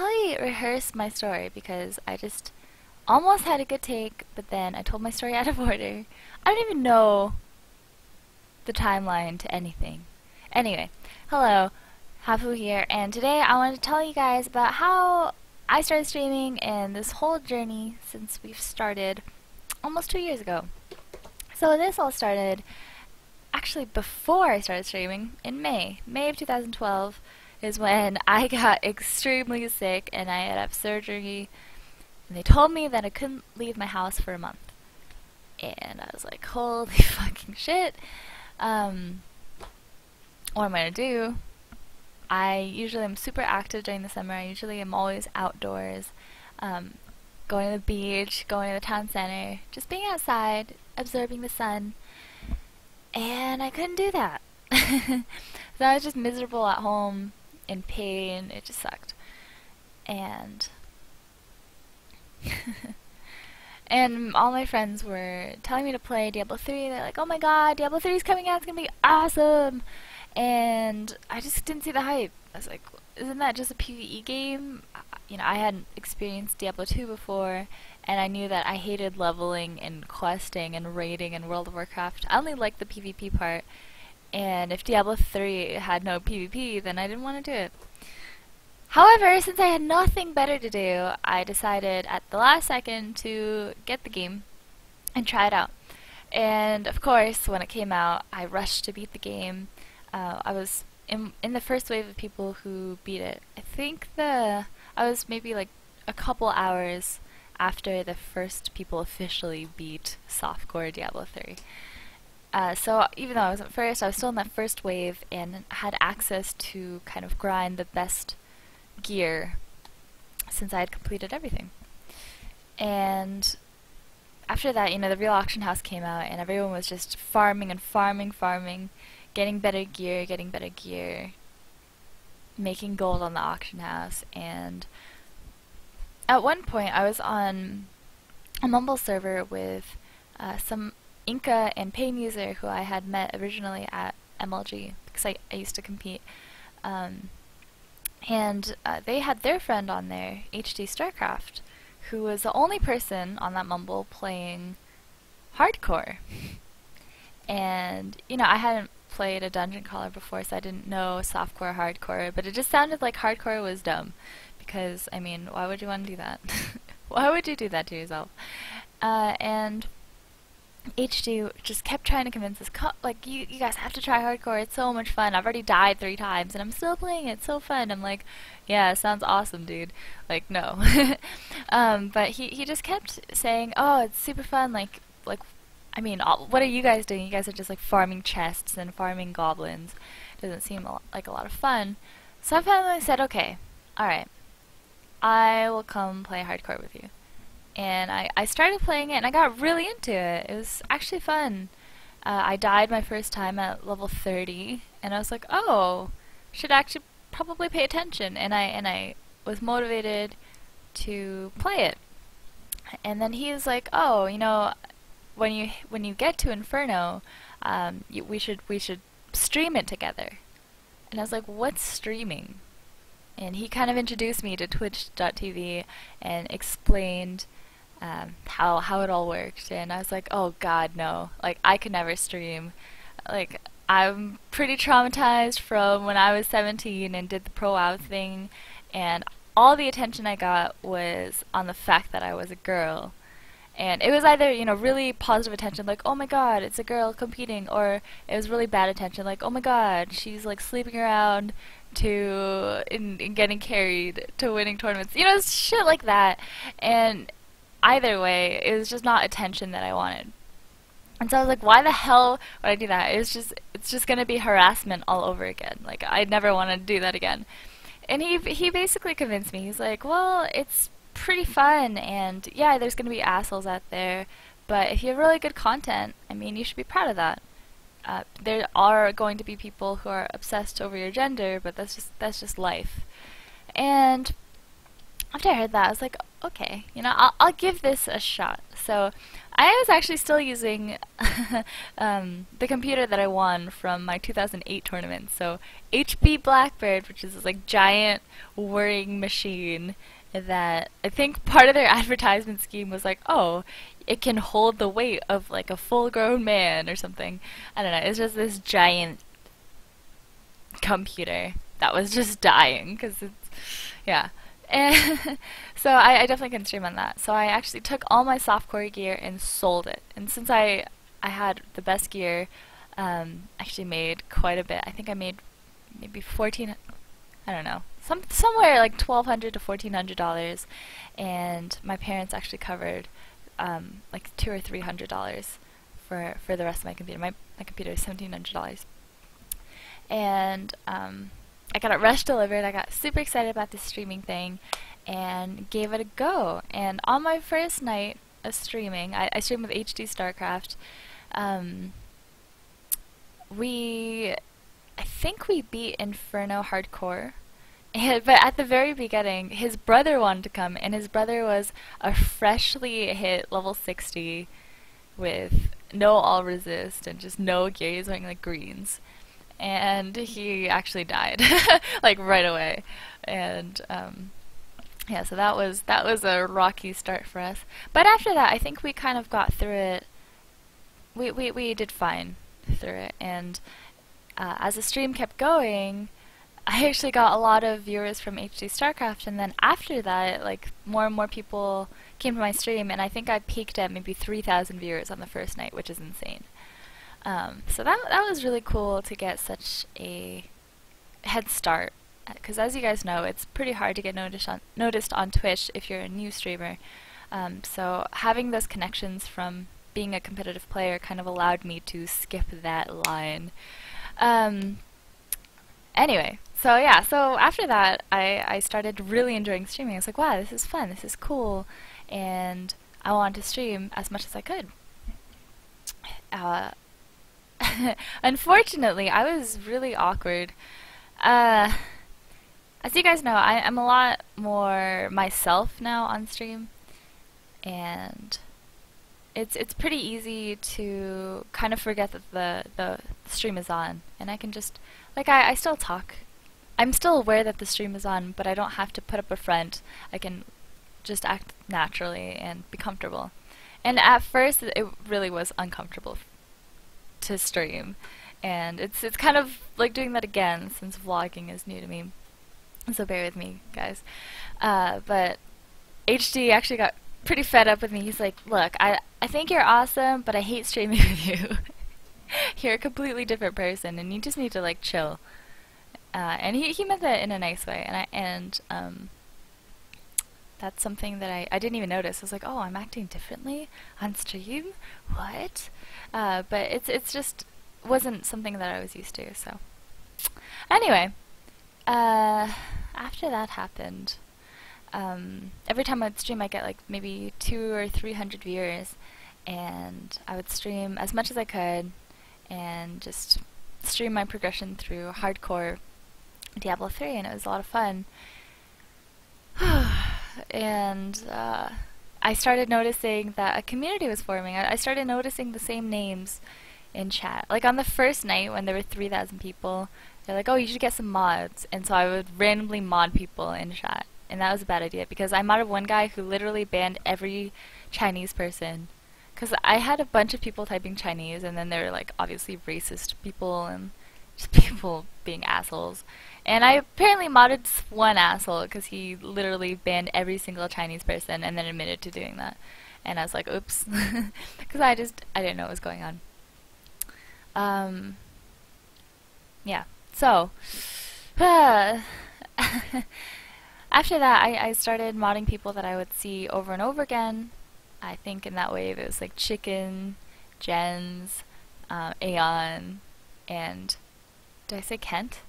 probably rehearse my story because I just almost had a good take, but then I told my story out of order. I don't even know the timeline to anything. Anyway, hello, Hafu here, and today I want to tell you guys about how I started streaming and this whole journey since we've started almost 2 years ago. So this all started actually before I started streaming in May. May of 2012 is when I got extremely sick and I had to have surgery, and they told me that I couldn't leave my house for a month. And I was like, holy fucking shit. What am I gonna do? I usually am super active during the summer. I usually am always outdoors, going to the beach, going to the town center, just being outside, observing the sun. And I couldn't do that. So I was just miserable at home, in pain. It just sucked. And and all my friends were telling me to play Diablo 3. They're like, oh my god, Diablo 3 is coming out, it's gonna be awesome. And I just didn't see the hype. I was like, isn't that just a PvE game? You know, I hadn't experienced Diablo 2 before, and I knew that I hated leveling and questing and raiding in World of Warcraft. I only liked the PvP part, and if Diablo 3 had no PvP, then I didn't want to do it. However, since I had nothing better to do, I decided at the last second to get the game and try it out. And of course, when it came out, I rushed to beat the game. I was in the first wave of people who beat it. I think I was maybe like a couple hours after the first people officially beat softcore Diablo 3. So even though I wasn't first, I was still in that first wave and had access to kind of grind the best gear since I had completed everything. And after that, you know, the real auction house came out and everyone was just farming and farming, getting better gear, making gold on the auction house. And at one point I was on a Mumble server with some Inca and Pain user who I had met originally at MLG because I used to compete. And they had their friend on there, HD Starcraft, who was the only person on that Mumble playing hardcore. And, you know, I hadn't played a dungeon crawler before, so I didn't know softcore, hardcore, but it just sounded like hardcore was dumb. Because, I mean, why would you want to do that? Why would you do that to yourself? And HD just kept trying to convince us, like, you guys have to try hardcore, it's so much fun. I've already died 3 times and I'm still playing it, it's so fun. I'm like, yeah, sounds awesome, dude. Like, no. But he just kept saying, oh, it's super fun, like, I mean, what are you guys doing? You guys are just like farming chests and farming goblins. Doesn't seem like a lot of fun. So I finally said, okay, alright, I will come play hardcore with you. And I started playing it and I got really into it. It was actually fun. I died my first time at level 30 and I was like, oh, should actually probably pay attention. And I was motivated to play it. And then he was like, oh, you know, when you get to Inferno, we should stream it together. And I was like, what's streaming? And he kind of introduced me to twitch.tv and explained how it all worked, and I was like, oh god, no, like, I could never stream. Like, I'm pretty traumatized from when I was 17 and did the pro out thing, and all the attention I got was on the fact that I was a girl. And it was either, you know, really positive attention, like, oh my god, it's a girl competing, or it was really bad attention, like, oh my god, she's like sleeping around in getting carried to winning tournaments. You know, it's shit like that. And either way, it was just not attention that I wanted. And so I was like, why the hell would I do that? It's just gonna be harassment all over again. Like, I'd never want to do that again. And he basically convinced me. He's like, well, it's pretty fun, and yeah, there's gonna be assholes out there, but if you have really good content, I mean, you should be proud of that. There are going to be people who are obsessed over your gender, but that's just life. And after I heard that, I was like, okay, you know, I'll give this a shot. So I was actually still using the computer that I won from my 2008 tournament. So HP Blackbird, which is this like giant whirring machine that I think part of their advertisement scheme was like, oh, it can hold the weight of like a full-grown man or something. I don't know. It's just this giant computer that was just dying because it's, yeah. And so I definitely can stream on that. So I actually took all my softcore gear and sold it. And since I had the best gear, actually made quite a bit. I think I made maybe 14, I don't know, somewhere like $1,200 to $1,400, and my parents actually covered like $200 or $300 for the rest of my computer. My computer is $1,700, and I got it rush delivered. I got super excited about this streaming thing and gave it a go. And on my first night of streaming, I streamed with HD StarCraft. I think we beat Inferno Hardcore. But at the very beginning, his brother wanted to come, and his brother was a freshly hit level 60 with no all resist and just no gear. He was wearing like greens. And he actually died like right away, and yeah, so that was a rocky start for us. But after that, I think we kind of got through it. We did fine through it, and as the stream kept going, I actually got a lot of viewers from HD StarCraft, and then after that, like more and more people came to my stream, and I think I peaked at maybe 3,000 viewers on the first night, which is insane. So that was really cool to get such a head start, because as you guys know, it's pretty hard to get noticed on Twitch if you're a new streamer. So having those connections from being a competitive player kind of allowed me to skip that line. Anyway, so yeah, so after that, I started really enjoying streaming. I was like, wow, this is fun, this is cool, and I wanted to stream as much as I could. Unfortunately, I was really awkward. As you guys know, I'm a lot more myself now on stream, and it's pretty easy to kind of forget that the stream is on, and I can just, like, I still talk. I'm still aware that the stream is on, but I don't have to put up a front. I can just act naturally and be comfortable. And at first, it really was uncomfortable to stream, and it's kind of like doing that again since vlogging is new to me, so bear with me, guys. But HD actually got pretty fed up with me. He's like, look, I think you're awesome, but I hate streaming with you. You're a completely different person, and you just need to like chill. And he meant that in a nice way, and that's something that I didn't even notice. I was like, oh, I'm acting differently on stream? What? But it's just wasn't something that I was used to, so. Anyway, after that happened, every time I'd stream I'd get like maybe 200 or 300 viewers, and I would stream as much as I could and just stream my progression through hardcore Diablo 3, and it was a lot of fun. And I started noticing that a community was forming. I started noticing the same names in chat. Like on the first night when there were 3,000 people, they're like, oh, you should get some mods. And so I would randomly mod people in chat. And that was a bad idea, because I modded one guy who literally banned every Chinese person. Because I had a bunch of people typing Chinese, and then there were like obviously racist people and just people being assholes. And I apparently modded one asshole because he literally banned every single Chinese person and then admitted to doing that. And I was like, oops. Because I didn't know what was going on. Yeah. So, after that, I started modding people that I would see over and over again. I think in that wave it was like Chicken, Jens, Aeon, and did I say Kent?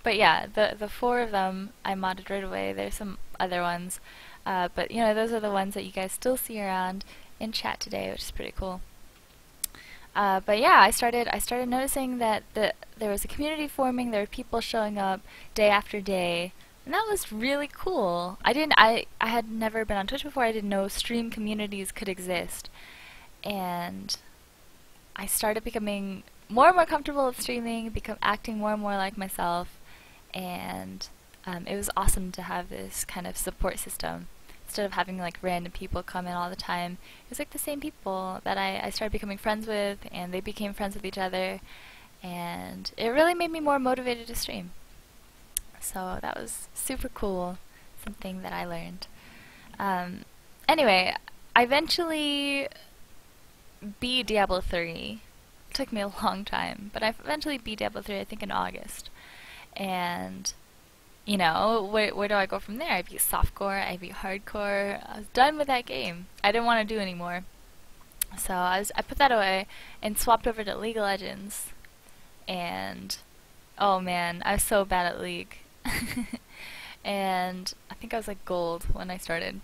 But yeah, the four of them I modded right away. There's some other ones, but you know, those are the ones that you guys still see around in chat today, which is pretty cool. But yeah, I started noticing that there was a community forming. There were people showing up day after day And that was really cool. I had never been on Twitch before. I didn't know stream communities could exist. And I started becoming more and more comfortable with streaming, become acting more and more like myself, and it was awesome to have this kind of support system. Instead of having like random people come in all the time, it was like the same people that I started becoming friends with, and they became friends with each other, and it really made me more motivated to stream. So that was super cool, something that I learned. Anyway, I eventually beat Diablo 3. It took me a long time, but I eventually beat Diablo 3, I think in August. And, you know, where do I go from there? I beat softcore, I beat hardcore. I was done with that game. I didn't want to do anymore. So I put that away and swapped over to League of Legends. And, oh man, I was so bad at League. And I think I was like gold when I started.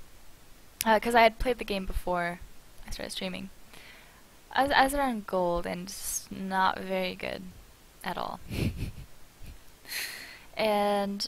Because I had played the game before I started streaming. I was around gold and just not very good at all. And